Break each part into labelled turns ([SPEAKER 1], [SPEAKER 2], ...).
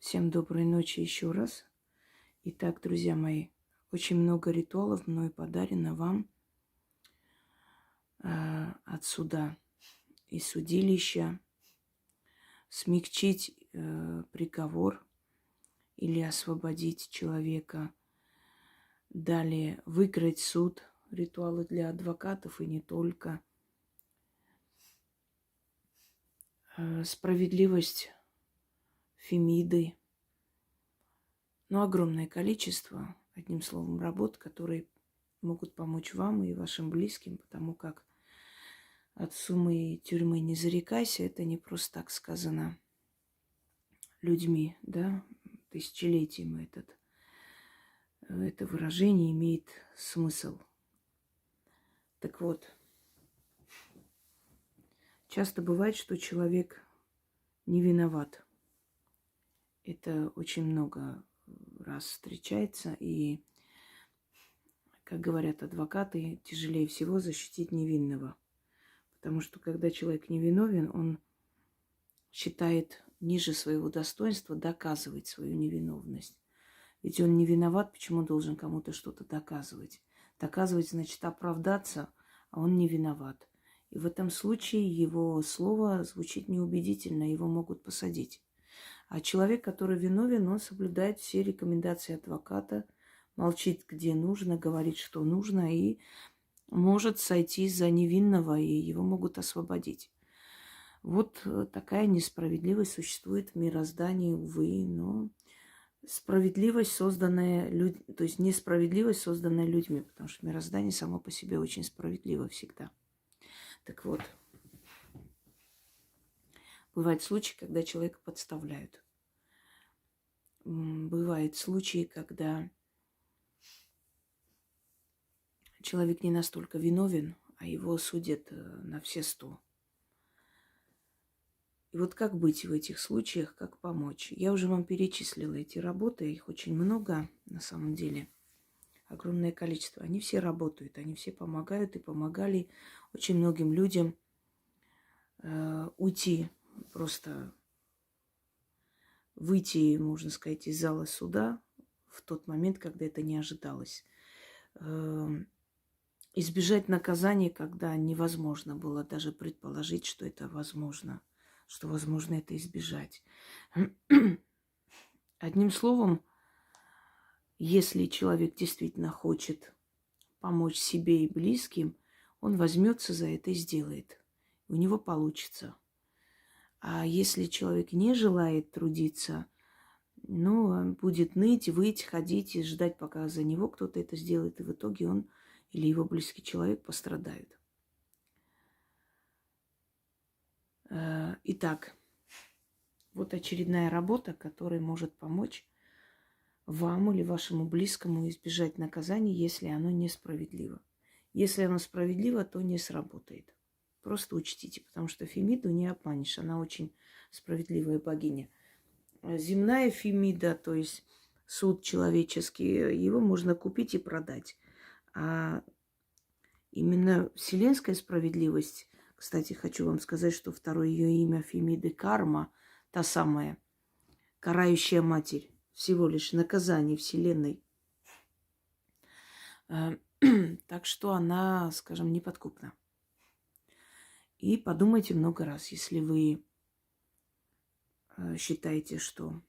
[SPEAKER 1] Всем доброй ночи еще раз. Итак, друзья мои, очень много ритуалов мною подарено вам от суда и судилища, смягчить приговор или освободить человека. Далее выиграть суд, ритуалы для адвокатов и не только. Справедливость Фемиды. Но огромное количество, одним словом, работ, которые могут помочь вам и вашим близким, потому как от суммы и тюрьмы не зарекайся, это не просто так сказано людьми, да, тысячелетием это выражение имеет смысл. Так вот, часто бывает, что человек не виноват. Это очень много раз встречается, и, как говорят адвокаты, тяжелее всего защитить невинного. Потому что когда человек невиновен, он считает ниже своего достоинства доказывать свою невиновность. Ведь он не виноват, почему должен кому-то что-то доказывать? Доказывать значит оправдаться, а он не виноват. И в этом случае его слово звучит неубедительно, его могут посадить. А человек, который виновен, он соблюдает все рекомендации адвоката, молчит, где нужно, говорит, что нужно, и может сойти за невинного, и его могут освободить. Вот такая несправедливость существует в мироздании, увы, но справедливость, созданная то есть несправедливость, созданная людьми, потому что мироздание само по себе очень справедливо всегда. Так вот, бывают случаи, когда человека подставляют. Бывают случаи, когда человек не настолько виновен, а его судят на все 100. И вот как быть в этих случаях, как помочь? Я уже вам перечислила эти работы, их очень много на самом деле, огромное количество. Они все работают, они все помогают и помогали очень многим людям уйти, просто выйти, можно сказать, из зала суда в тот момент, когда это не ожидалось. Избежать наказания, когда невозможно было даже предположить, что это возможно, что возможно это избежать. Одним словом, если человек действительно хочет помочь себе и близким, он возьмется за это и сделает. У него получится. А если человек не желает трудиться, он будет ныть, выть, ходить и ждать, пока за него кто-то это сделает, и в итоге он или его близкий человек пострадают. Итак, вот очередная работа, которая может помочь вам или вашему близкому избежать наказания, если оно несправедливо. Если оно справедливо, то не сработает. Просто учтите, потому что Фемиду не обманешь. Она очень справедливая богиня. Земная Фемида, то есть суд человеческий, его можно купить и продать. А именно вселенская справедливость, кстати, хочу вам сказать, что второе ее имя Фемиды Карма, та самая карающая матерь, всего лишь наказание Вселенной. Так что она, скажем, неподкупна. И подумайте много раз, если вы считаете, что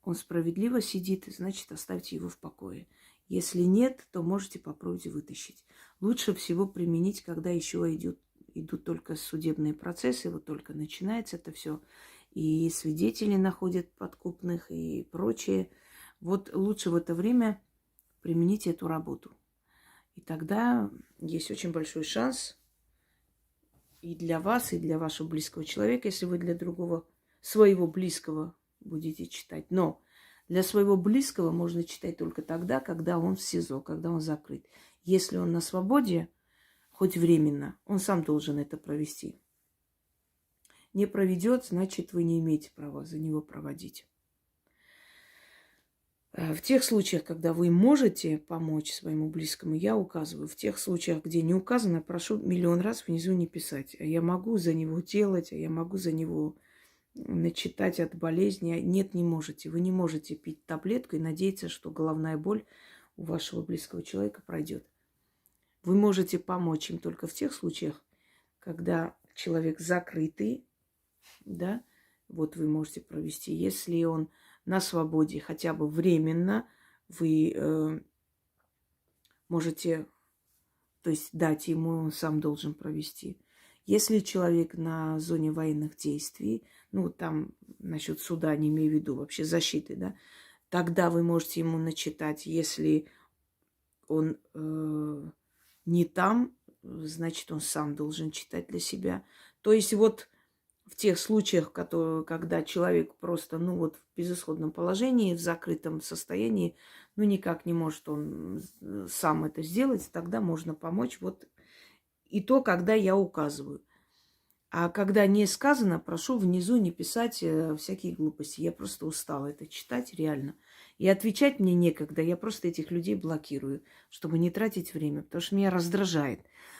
[SPEAKER 1] он справедливо сидит, значит, оставьте его в покое. Если нет, то можете попробовать вытащить. Лучше всего применить, когда еще идут только судебные процессы, вот только начинается это все, и свидетели находят подкупных и прочее. Вот лучше в это время применить эту работу. И тогда есть очень большой шанс и для вас, и для вашего близкого человека, если вы для другого, своего близкого будете читать. Но для своего близкого можно читать только тогда, когда он в СИЗО, когда он закрыт. Если он на свободе, хоть временно, он сам должен это провести. Не проведет, значит, вы не имеете права за него проводить. В тех случаях, когда вы можете помочь своему близкому, я указываю. В тех случаях, где не указано, прошу миллион раз внизу не писать. А я могу за него делать, а я могу за него начитать от болезни. Нет, не можете. Вы не можете пить таблетку и надеяться, что головная боль у вашего близкого человека пройдет. Вы можете помочь им только в тех случаях, когда человек закрытый, да, вот вы можете провести. Если он на свободе хотя бы временно, вы можете, то есть дать ему, он сам должен провести. Если человек на зоне военных действий, ну, там насчет суда, не имею в виду, вообще защиты, да, тогда вы можете ему начитать. Если он не там, значит, он сам должен читать для себя. То есть вот в тех случаях, когда человек просто, ну вот в безысходном положении, в закрытом состоянии, ну никак не может он сам это сделать, тогда можно помочь. Вот и то, когда я указываю. А когда не сказано, прошу внизу не писать всякие глупости. Я просто устала это читать, реально. И отвечать мне некогда. Я просто этих людей блокирую, чтобы не тратить время. Потому что меня раздражает.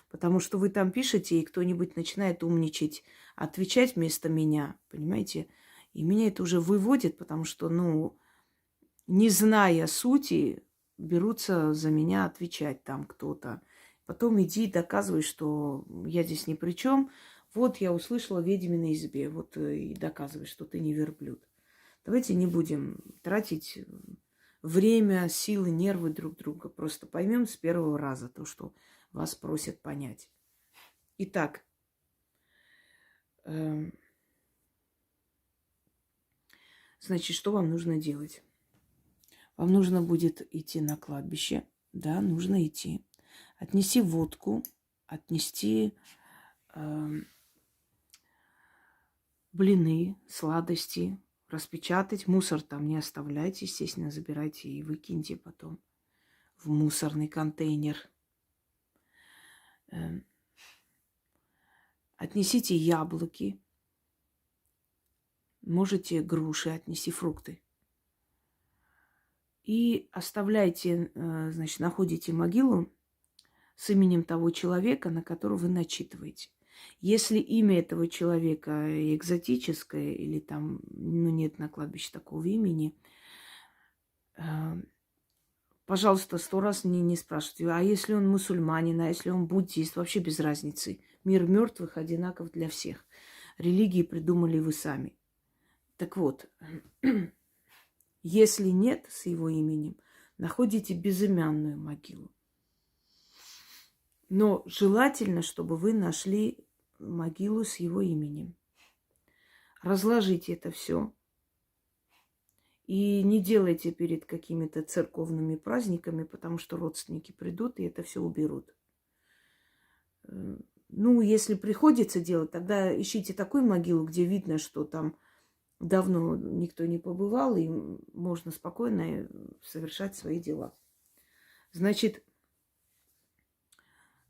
[SPEAKER 1] Потому что вы там пишете, и кто-нибудь начинает умничать, отвечать вместо меня. Понимаете? И меня это уже выводит, потому что, ну, не зная сути, берутся за меня отвечать там кто-то. Потом иди доказывай, что я здесь ни при чем. Вот я услышала в ведьминой избе. Вот и доказывай, что ты не верблюд. Давайте не будем тратить время, силы, нервы друг друга. Просто поймем с первого раза то, что вас просят понять. Итак, значит, что вам нужно делать? Вам нужно будет идти на кладбище. Да, нужно идти. Отнести водку, отнести блины, сладости, распечатать. Мусор там не оставляйте, естественно, забирайте и выкиньте потом в мусорный контейнер. Отнесите яблоки. Можете груши отнести, фрукты. И оставляйте, значит, находите могилу с именем того человека, на которого вы начитываете. Если имя этого человека экзотическое или там, ну, нет на кладбище такого имени, пожалуйста, 100 раз не спрашивайте. А если он мусульманин, а если он буддист, вообще без разницы. Мир мертвых одинаков для всех. Религии придумали вы сами. Так вот, если нет с его именем, находите безымянную могилу. Но желательно, чтобы вы нашли могилу с его именем. Разложите это все. И не делайте перед какими-то церковными праздниками, потому что родственники придут и это все уберут. Ну, если приходится делать, тогда ищите такую могилу, где видно, что там давно никто не побывал, и можно спокойно совершать свои дела. Значит,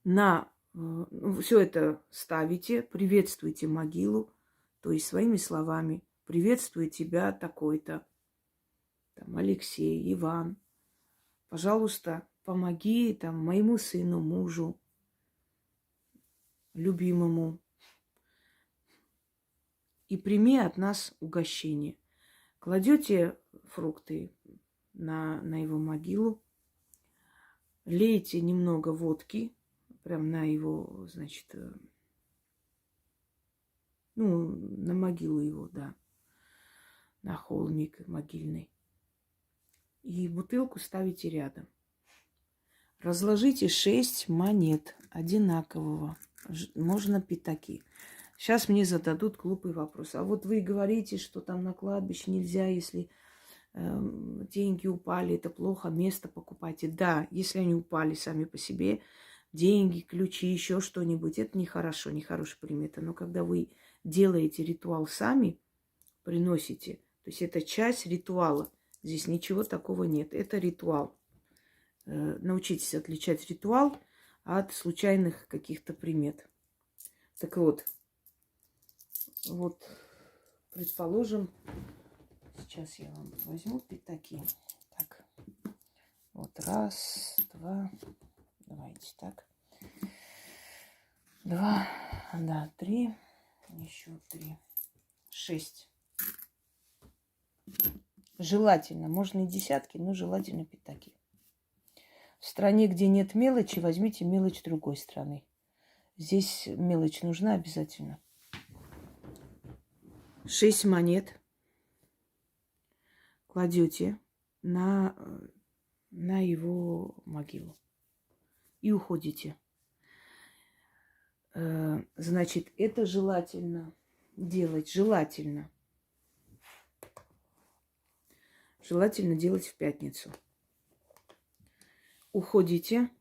[SPEAKER 1] все это ставите, приветствуйте могилу, то есть своими словами. Приветствую тебя такой-то, там, Алексей, Иван. Пожалуйста, помоги там моему сыну, мужу, любимому. И прими от нас угощение. Кладете фрукты на его могилу, лейте немного водки, прям на его, значит, ну, на могилу его, да, на холмик могильный. И бутылку ставите рядом. Разложите 6 монет одинакового. Можно пятаки. Сейчас мне зададут глупый вопрос. А вот вы говорите, что там на кладбище нельзя, если деньги упали, это плохо, место покупайте. Да, если они упали сами по себе, деньги, ключи, еще что-нибудь, это нехорошо, нехорошая примета. Но когда вы делаете ритуал сами, приносите, то есть это часть ритуала. Здесь ничего такого нет. Это ритуал. Научитесь отличать ритуал от случайных каких-то примет. Так вот, предположим, сейчас я вам возьму пятаки. Так, вот раз, два, давайте так. 2, да, 3, еще 3, 6. Желательно. Можно и десятки, но желательно пятаки. В стране, где нет мелочи, возьмите мелочь другой страны. Здесь мелочь нужна обязательно. 6 монет кладете на его могилу и уходите. Значит, это желательно делать. Желательно делать в пятницу. Уходите.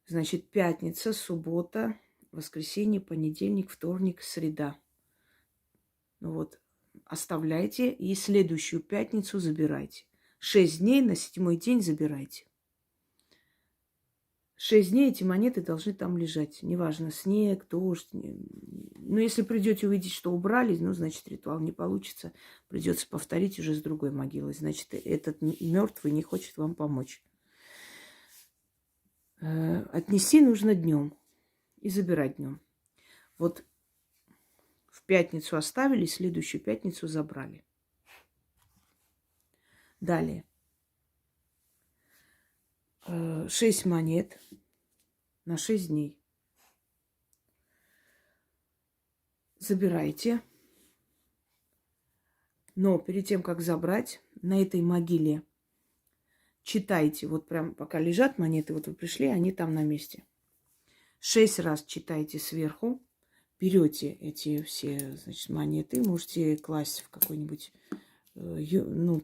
[SPEAKER 1] Значит, пятница, суббота, воскресенье, понедельник, вторник, среда. Ну вот, оставляйте и следующую пятницу забирайте. 6 дней, на 7-й день забирайте. 6 дней эти монеты должны там лежать. Неважно, снег, дождь. Но если придете увидеть, что убрали, ну, значит, ритуал не получится. Придется повторить уже с другой могилой. Значит, этот мертвый не хочет вам помочь. Отнести нужно днем и забирать днем. Вот в пятницу оставили, следующую пятницу забрали. Далее. 6 монет на 6 дней. Забирайте. Но перед тем, как забрать, на этой могиле читайте. Вот прям пока лежат монеты, вот вы пришли, они там на месте. 6 раз читайте сверху. Берете эти все, значит, монеты, можете класть в какой-нибудь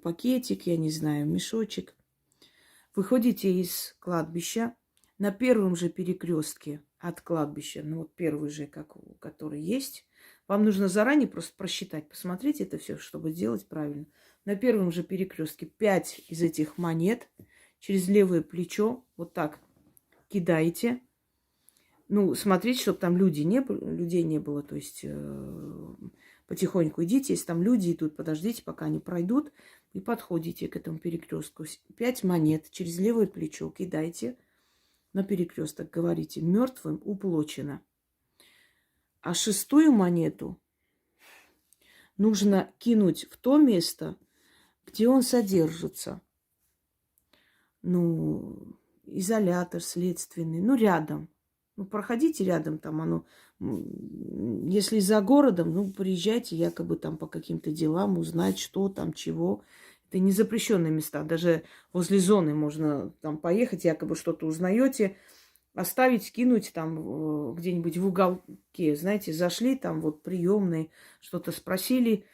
[SPEAKER 1] пакетик, я не знаю, мешочек. Выходите из кладбища на первом же перекрестке от кладбища, ну вот первый же, который есть. Вам нужно заранее просто просчитать, посмотреть это все, чтобы сделать правильно. На первом же перекрестке 5 из этих монет через левое плечо вот так кидаете. Ну, смотрите, чтобы там людей не было, то есть потихоньку идите. Если там люди идут, подождите, пока они пройдут, и подходите к этому перекрестку. 5 монет через левое плечо кидайте на перекресток. Говорите, мертвым уплочено. А 6-ю монету нужно кинуть в то место, где он содержится. Ну, изолятор следственный, ну, рядом. Ну, проходите рядом, там оно, если за городом, ну, приезжайте якобы там по каким-то делам, узнать, что там, чего. Это не запрещенные места. Даже возле зоны можно там поехать, якобы что-то узнаете, оставить, кинуть там где-нибудь в уголке. Знаете, зашли там вот приемные, что-то спросили,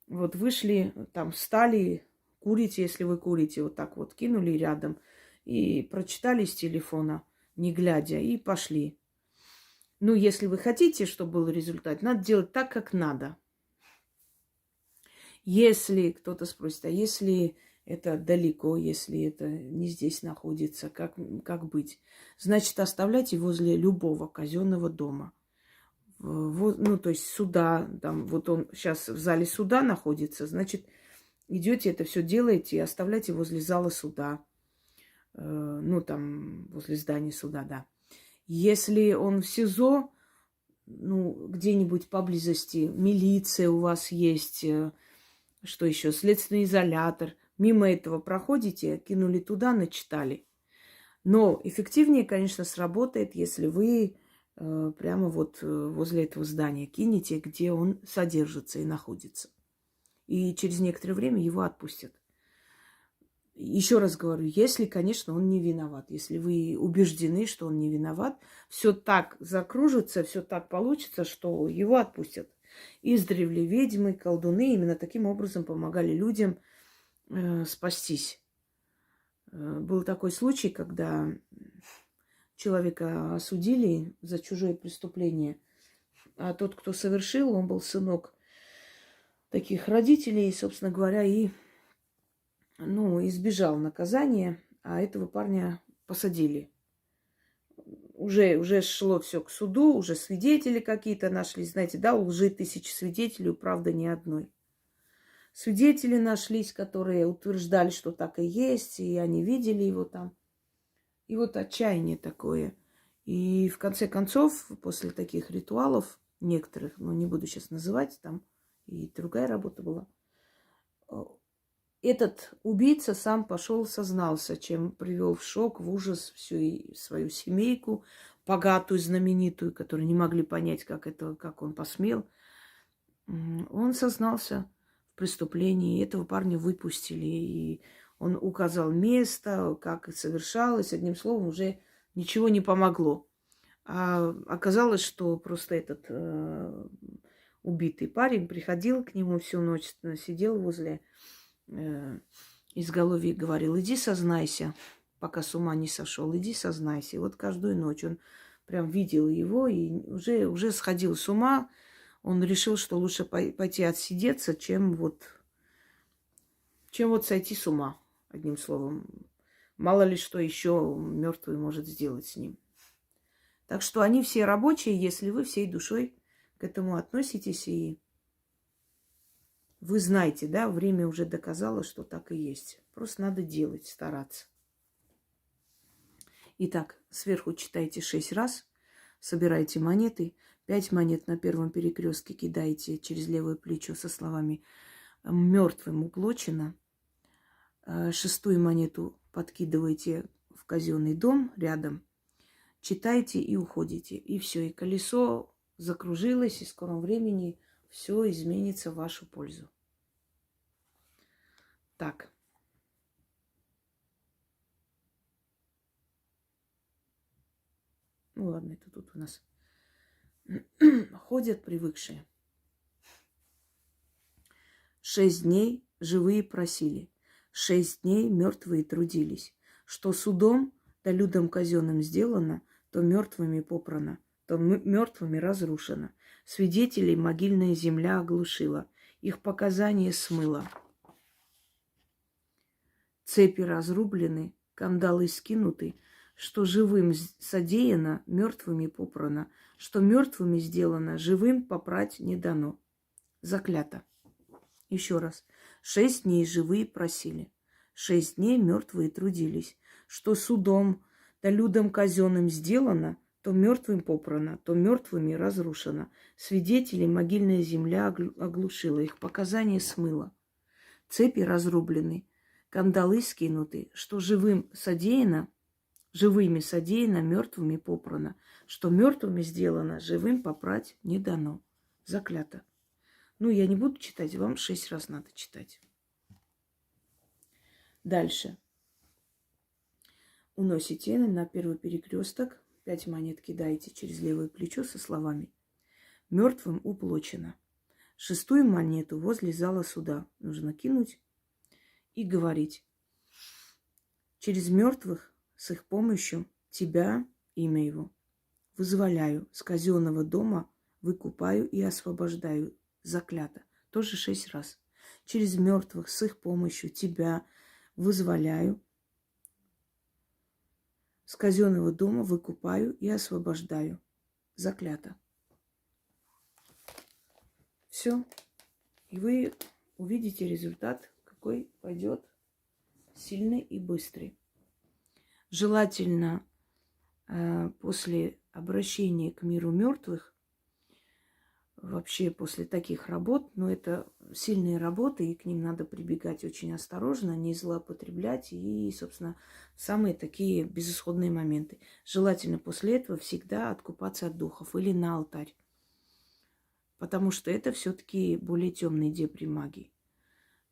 [SPEAKER 1] вот вышли, там встали, курите, если вы курите, вот так вот кинули рядом и прочитали с телефона, не глядя, и пошли. Ну, если вы хотите, чтобы был результат, надо делать так, как надо. Если кто-то спросит, а если это далеко, если это не здесь находится, как быть? Значит, оставляйте возле любого казенного дома. Ну, то есть суда, там, вот он сейчас в зале суда находится, значит, идете, это все делаете и оставляйте возле зала суда. Ну, там, возле здания суда, да. Если он в СИЗО, ну, где-нибудь поблизости, милиция у вас есть, что еще, следственный изолятор. Мимо этого проходите, кинули туда, начитали. Но эффективнее, конечно, сработает, если вы прямо вот возле этого здания кинете, где он содержится и находится. И через некоторое время его отпустят. Еще раз говорю, если, конечно, он не виноват. Если вы убеждены, что он не виноват, все так закружится, все так получится, что его отпустят. Издревле ведьмы, колдуны именно таким образом помогали людям спастись. Был такой случай, когда человека осудили за чужое преступление, а тот, кто совершил, он был сынок таких родителей, собственно говоря, и избежал наказания, а этого парня посадили. Уже шло все к суду, уже свидетели какие-то нашлись. Знаете, да, у лжи 1000 свидетелей, у правды ни одной. Свидетели нашлись, которые утверждали, что так и есть, и они видели его там. И вот отчаяние такое. И в конце концов, после таких ритуалов, некоторых, не буду сейчас называть, там и другая работа была, Этот убийца сам пошел, сознался, чем привел в шок, в ужас всю свою семейку, богатую, знаменитую, которые не могли понять, как он посмел. Он сознался в преступлении, и этого парня выпустили. И он указал место, как это совершалось. Одним словом, уже ничего не помогло. А оказалось, что просто этот убитый парень приходил к нему всю ночь, сидел возле изголовья и говорил: иди сознайся, пока с ума не сошел, иди сознайся. И вот каждую ночь он прям видел его и уже сходил с ума. Он решил, что лучше пойти отсидеться, чем вот сойти с ума, одним словом. Мало ли что еще мертвый может сделать с ним. Так что они все рабочие, если вы всей душой к этому относитесь. И вы знаете, да, время уже доказало, что так и есть. Просто надо делать, стараться. Итак, сверху читайте 6 раз, собирайте монеты. 5 монет на первом перекрестке кидаете через левое плечо со словами «мертвым уплочено». 6-ю монету подкидываете в казенный дом рядом, читайте и уходите. И все, и колесо закружилось, и в скором времени все изменится в вашу пользу. Так. Ну ладно, это тут у нас ходят привыкшие. 6 дней живые просили, 6 дней мертвые трудились. Что судом да людям казенным сделано, то мертвыми попрано, то мертвыми разрушено. Свидетелей могильная земля оглушила, их показания смыла. Цепи разрублены, кандалы скинуты, что живым содеяно, мертвыми попрано, что мертвыми сделано, живым попрать не дано. Заклято. Еще раз. 6 дней живые просили, 6 дней мертвые трудились. Что судом да людям казенным сделано, то мертвым попрано, то мертвыми разрушено. Свидетелей могильная земля оглушила, их показания смыла. Цепи разрублены, кандалы скинуты, что живыми содеяно, мертвыми попрано, что мертвыми сделано, живым попрать не дано. Заклято. Ну, я не буду читать, вам 6 раз надо читать. Дальше. Уносите на первый перекресток, 5 монет кидаете через левое плечо со словами «мертвым уплочено». 6-ю монету возле зала суда нужно кинуть и говорить: через мертвых с их помощью тебя, имя его, вызволяю, с казенного дома выкупаю и освобождаю. Заклято. Тоже 6 раз. Через мертвых с их помощью тебя вызволяю, с казенного дома выкупаю и освобождаю. Заклято. Все. И вы увидите результат, какой пойдет сильный и быстрый. Желательно после обращения к миру мертвых, вообще после таких работ, но это сильные работы, и к ним надо прибегать очень осторожно, не злоупотреблять, и, собственно, самые такие безысходные моменты. Желательно после этого всегда откупаться от духов или на алтарь, потому что это все-таки более темные дебри магии.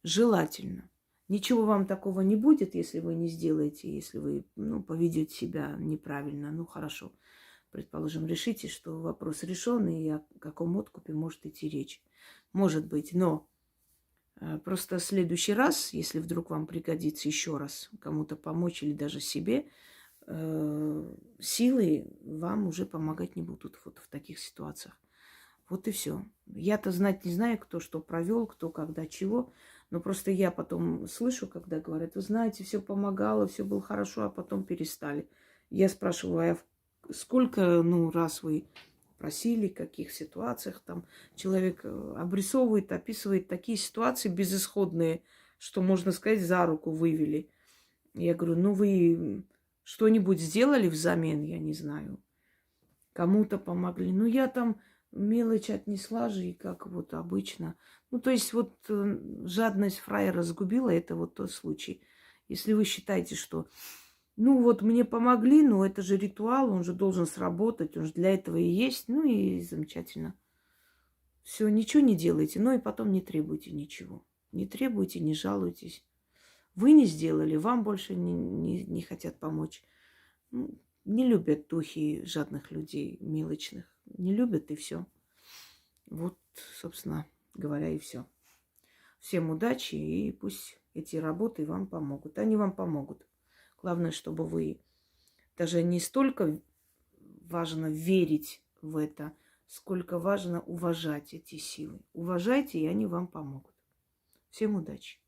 [SPEAKER 1] Желательно. Ничего вам такого не будет, если вы не сделаете, если вы поведете себя неправильно. Ну, хорошо. Предположим, решите, что вопрос решен, и о каком откупе может идти речь. Может быть, но просто в следующий раз, если вдруг вам пригодится еще раз кому-то помочь или даже себе, силы вам уже помогать не будут вот в таких ситуациях. Вот и все. Я-то знать не знаю, кто что провел, кто когда чего, но просто я потом слышу, когда говорят: вы знаете, все помогало, все было хорошо, а потом перестали. Я спрашиваю: а сколько раз вы просили, в каких ситуациях там человек обрисовывает, описывает такие ситуации безысходные, что, можно сказать, за руку вывели. Я говорю: вы что-нибудь сделали взамен, я не знаю, кому-то помогли. Я там мелочь отнесла же, и как вот обычно. Ну, то есть вот жадность фраера сгубила, это вот тот случай. Если вы считаете, что, ну вот мне помогли, но это же ритуал, он же должен сработать, он же для этого и есть, ну и замечательно. Все, ничего не делайте, но и потом не требуйте ничего. Не требуйте, не жалуйтесь. Вы не сделали, вам больше не хотят помочь. Ну, не любят духи жадных людей, мелочных. Не любят, и все. Вот, собственно говоря, и все. Всем удачи, и пусть эти работы вам помогут. Они вам помогут. Главное, чтобы вы даже не столько важно верить в это, сколько важно уважать эти силы. Уважайте, и они вам помогут. Всем удачи!